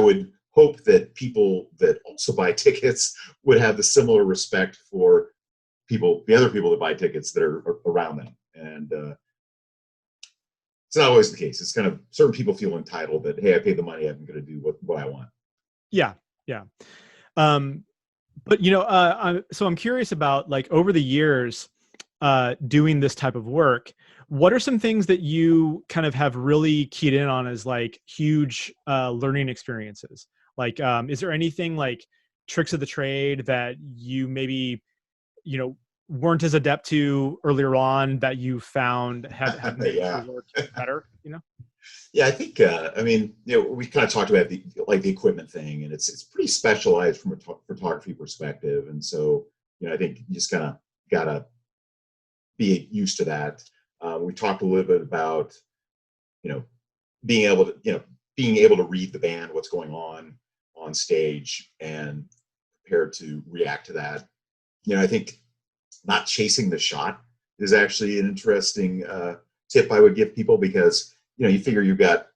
would hope that people that also buy tickets would have the similar respect for the other people that buy tickets that are around them. And it's not always the case. It's kind of certain people feel entitled that, hey, I paid the money, I'm going to do what I want. Yeah. Yeah. Um, but so I'm curious about, like, over the years, doing this type of work, what are some things that you kind of have really keyed in on as like huge learning experiences? Like, is there anything like tricks of the trade that you maybe, weren't as adept to earlier on that you found have made your Yeah. work better, Yeah, I think I mean, we kind of talked about the equipment thing, and it's pretty specialized from a photography perspective, and so I think you just kind of gotta be used to that. We talked a little bit about you know being able to read the band, what's going on stage, and prepared to react to that. I think not chasing the shot is actually an interesting tip I would give people, because you figure you've got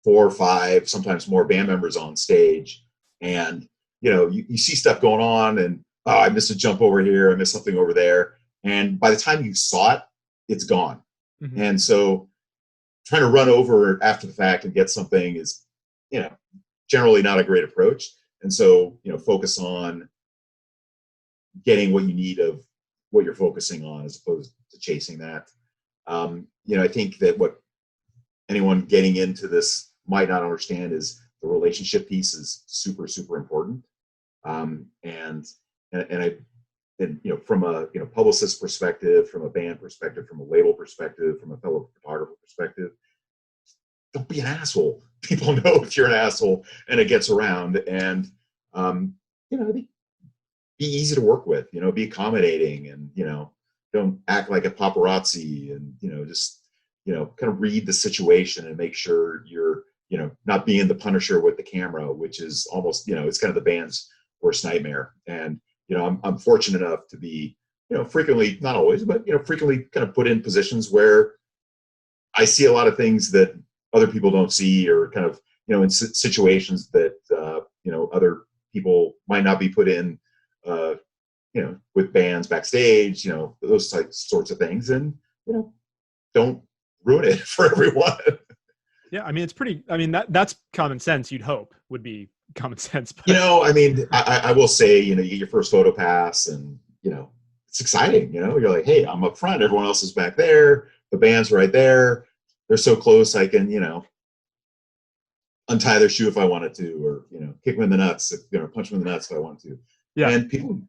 4 or 5, sometimes more band members on stage, and you see stuff going on, and oh, I missed a jump over here, I missed something over there, and by the time you saw it, it's gone. Mm-hmm. And so trying to run over after the fact and get something is generally not a great approach. And so focus on getting what you need of what you're focusing on, as opposed to chasing that. I think that what anyone getting into this might not understand is the relationship piece is super, super important. And from a publicist perspective, from a band perspective, from a label perspective, from a fellow photographer perspective, don't be an asshole. People know if you're an asshole, and it gets around. And be easy to work with. Be accommodating, and don't act like a paparazzi, and just kind of read the situation and make sure you're not being the Punisher with the camera, which is almost it's kind of the band's worst nightmare. And I'm fortunate enough to be frequently, not always, but frequently kind of put in positions where I see a lot of things that other people don't see, or kind of in situations that other people might not be put in, with bands backstage, those sorts of things, and don't ruin it for everyone. Yeah, I mean, that's common sense. You'd hope would be common sense. But I mean, I will say, you get your first photo pass, and it's exciting. You're like, hey, I'm up front, everyone else is back there, the band's right there, they're so close, I can untie their shoe if I wanted to, or kick them in the nuts, punch them in the nuts if I wanted to. yeah. And people